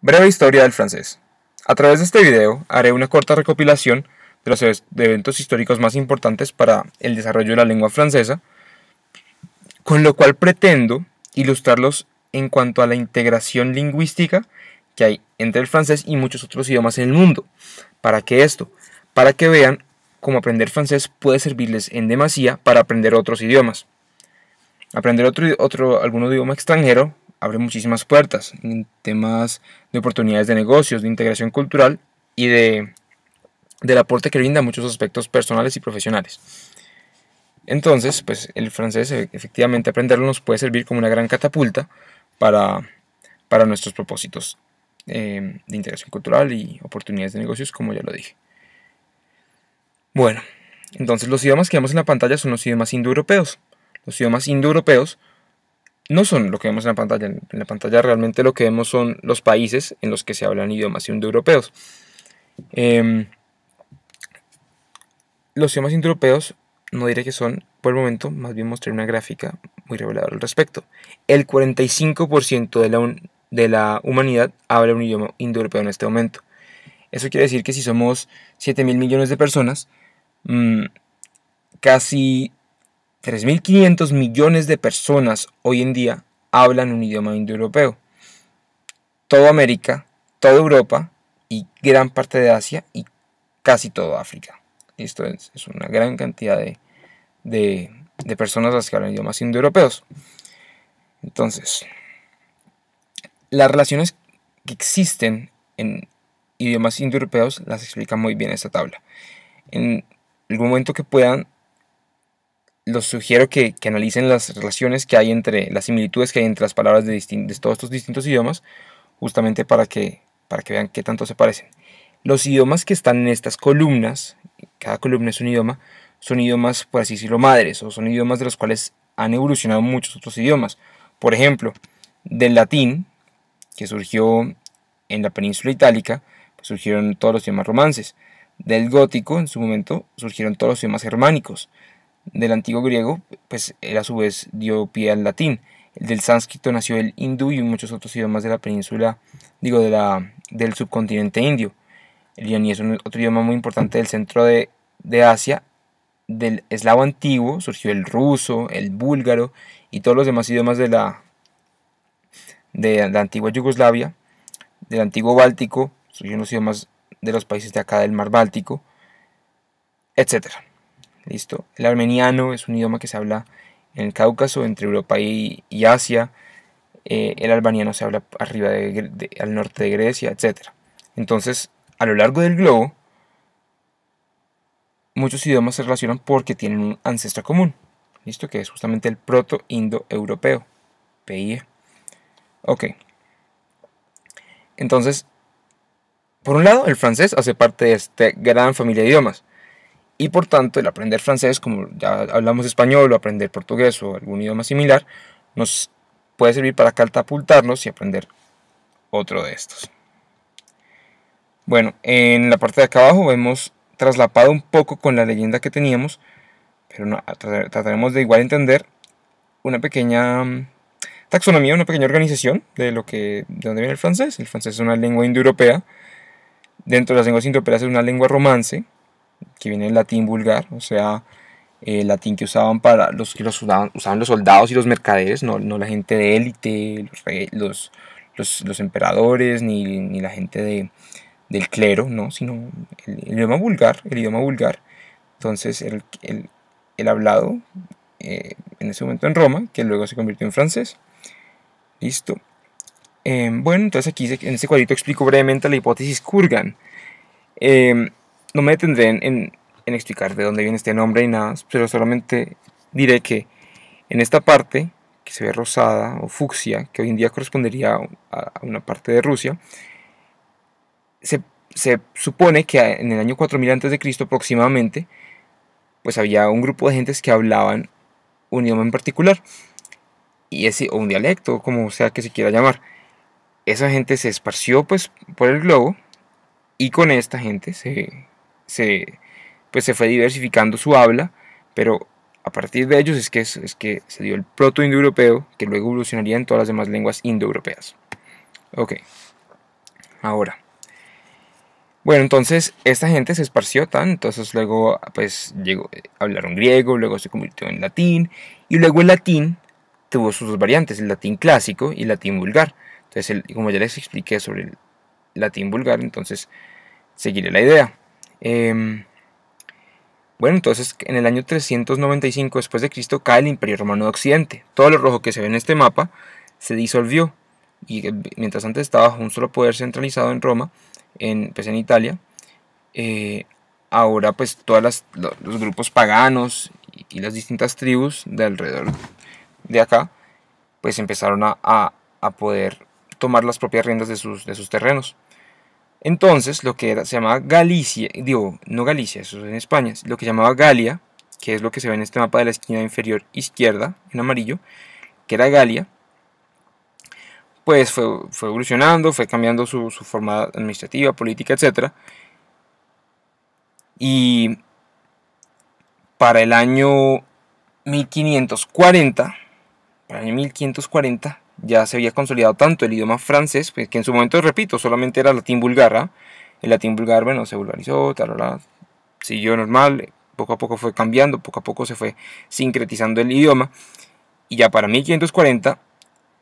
Breve historia del francés. A través de este video haré una corta recopilación de los eventos históricos más importantes para el desarrollo de la lengua francesa, con lo cual pretendo ilustrarlos en cuanto a la integración lingüística que hay entre el francés y muchos otros idiomas en el mundo. ¿Para qué esto? Para que vean cómo aprender francés puede servirles en demasía para aprender otros idiomas. Aprender algún idioma extranjero abre muchísimas puertas en temas de oportunidades de negocios, de integración cultural y del aporte que brinda a muchos aspectos personales y profesionales. Entonces, pues el francés, efectivamente aprenderlo nos puede servir como una gran catapulta para nuestros propósitos de integración cultural y oportunidades de negocios, como ya lo dije. Bueno, entonces los idiomas que vemos en la pantalla son los idiomas indoeuropeos. Los idiomas indoeuropeos no son lo que vemos en la pantalla. En la pantalla realmente lo que vemos son los países en los que se hablan idiomas indoeuropeos. Los idiomas indoeuropeos no diré que son, por el momento, más bien mostré una gráfica muy reveladora al respecto. El 45% de la humanidad habla un idioma indoeuropeo en este momento. Eso quiere decir que si somos 7.000 millones de personas, casi 3.500 millones de personas hoy en día hablan un idioma indoeuropeo. Toda América, toda Europa y gran parte de Asia y casi toda África. Esto es una gran cantidad de personas las que hablan idiomas indoeuropeos. Entonces, las relaciones que existen en idiomas indoeuropeos las explica muy bien esta tabla. En algún momento que puedan, los sugiero que analicen las relaciones que hay entre, las similitudes que hay entre las palabras de todos estos distintos idiomas, justamente para que vean qué tanto se parecen. Los idiomas que están en estas columnas, cada columna es un idioma, son idiomas, por así decirlo, madres, o son idiomas de los cuales han evolucionado muchos otros idiomas. Por ejemplo, del latín, que surgió en la península itálica, pues surgieron todos los idiomas romances. Del gótico, en su momento, surgieron todos los idiomas germánicos. Del antiguo griego, pues él a su vez dio pie al latín. Del sánscrito nació el hindú y muchos otros idiomas de la península, del subcontinente indio. El iraní es otro idioma muy importante del centro de Asia. Del eslavo antiguo surgió el ruso, el búlgaro y todos los demás idiomas de la antigua Yugoslavia. Del antiguo báltico surgieron los idiomas de los países de acá del mar Báltico, etc. ¿Listo? El armeniano es un idioma que se habla en el Cáucaso, entre Europa y Asia. El albaniano se habla arriba al norte de Grecia, etc. Entonces, a lo largo del globo, muchos idiomas se relacionan porque tienen un ancestro común, ¿listo? Que es justamente el proto-indoeuropeo, PIE. Ok. Entonces, por un lado, el francés hace parte de esta gran familia de idiomas. Y por tanto, el aprender francés, como ya hablamos español o aprender portugués o algún idioma similar, nos puede servir para catapultarnos y aprender otro de estos. Bueno, en la parte de acá abajo hemos traslapado un poco con la leyenda que teníamos, pero no, trataremos de igual entender una pequeña taxonomía, una pequeña organización de dónde viene el francés. El francés es una lengua indoeuropea. Dentro de las lenguas indoeuropeas es una lengua romance, que viene del latín vulgar, o sea, el latín que usaban para usaban los soldados y los mercaderes, no la gente de élite, los emperadores, ni la gente del clero, no, sino el idioma vulgar, Entonces, el hablado en ese momento en Roma, que luego se convirtió en francés. Listo. Bueno, entonces aquí en este cuadrito explico brevemente la hipótesis Kurgan. No me detendré en explicar de dónde viene este nombre y nada, pero solamente diré que en esta parte, que se ve rosada o fucsia, que hoy en día correspondería a una parte de Rusia, se supone que en el año 4000 a.C. aproximadamente, pues había un grupo de gentes que hablaban un idioma en particular, o un dialecto, como sea que se quiera llamar. Esa gente se esparció pues por el globo, y con esta gente se fue diversificando su habla, pero a partir de ellos es que se dio el proto-indoeuropeo, que luego evolucionaría en todas las demás lenguas indoeuropeas. Ok. Ahora, bueno, entonces esta gente se esparció tan, entonces luego pues llegó, hablaron griego, luego se convirtió en latín, y luego el latín tuvo sus dos variantes, el latín clásico y el latín vulgar. Entonces, como ya les expliqué sobre el latín vulgar, entonces seguiré la idea. Bueno, entonces en el año 395 después de Cristo cae el Imperio Romano de Occidente. Todo lo rojo que se ve en este mapa se disolvió, y mientras antes estaba bajo un solo poder centralizado en Roma, pues en Italia, ahora pues todos los grupos paganos y las distintas tribus de alrededor de acá pues empezaron a poder tomar las propias riendas de sus terrenos. Entonces, lo que se llamaba Galicia, digo, no Galicia, eso es en España, lo que se llamaba Galia, que es lo que se ve en este mapa de la esquina inferior izquierda, en amarillo, que era Galia, pues fue evolucionando, fue cambiando su forma administrativa, política, etc. Y para el año 1540, ya se había consolidado tanto el idioma francés, pues, que en su momento, repito, solamente era latín vulgar. ¿Ah? El latín vulgar, bueno, se vulgarizó, siguió normal, poco a poco fue cambiando, poco a poco se fue sincretizando el idioma, y ya para 1540,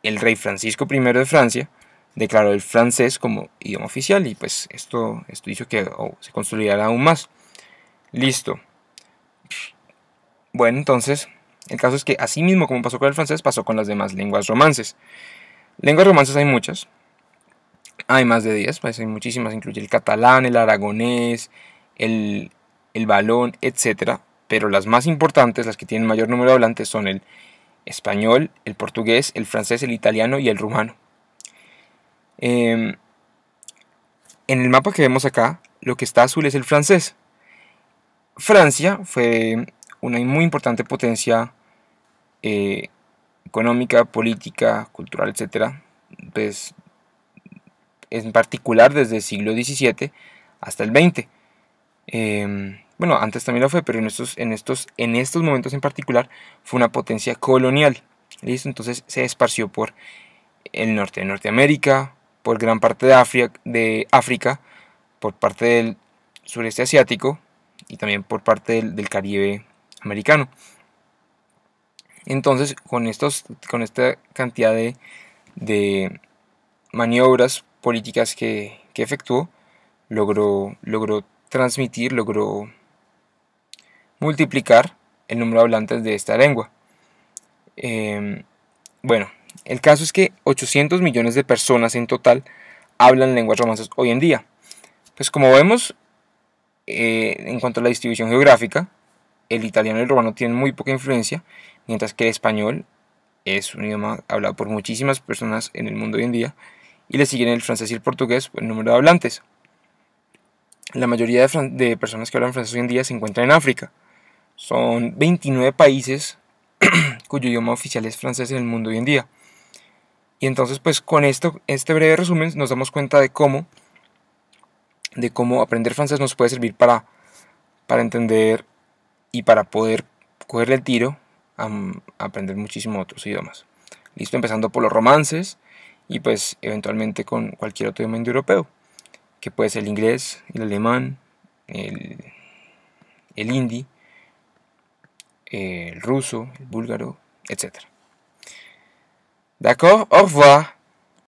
el rey Francisco I de Francia declaró el francés como idioma oficial, y pues esto hizo que se consolidara aún más. Listo. Bueno, entonces, el caso es que así mismo como pasó con el francés, pasó con las demás lenguas romances. Lenguas romances hay muchas, hay más de 10, pues hay muchísimas, incluye el catalán, el aragonés, el, el valón, etc. Pero las más importantes, las que tienen mayor número de hablantes, son el español, el portugués, el francés, el italiano y el rumano. En el mapa que vemos acá, lo que está azul es el francés. Francia fue una muy importante potencia económica, política, cultural, etc. Pues, en particular desde el siglo XVII hasta el XX. Bueno, antes también lo fue, pero en estos momentos en particular fue una potencia colonial. ¿Listo? Entonces se esparció por el norte de Norteamérica, por gran parte de África, por parte del sureste asiático y también por parte del Caribe americano. Entonces, con esta cantidad de maniobras políticas que efectuó, logró transmitir, logró multiplicar el número de hablantes de esta lengua. Bueno, el caso es que 800 millones de personas en total hablan lenguas romances hoy en día. Pues como vemos, en cuanto a la distribución geográfica, el italiano y el romano tienen muy poca influencia, mientras que el español es un idioma hablado por muchísimas personas en el mundo hoy en día, y le siguen el francés y el portugués por el número de hablantes. La mayoría de personas que hablan francés hoy en día se encuentran en África. Son 29 países cuyo idioma oficial es francés en el mundo hoy en día. Y entonces, pues con este breve resumen nos damos cuenta de cómo aprender francés nos puede servir para entender y para poder cogerle el tiro a aprender muchísimos otros idiomas. Listo, empezando por los romances y pues eventualmente con cualquier otro idioma indoeuropeo, que puede ser el inglés, el alemán, el hindi, el ruso, el búlgaro, etc. D'accord? Au revoir!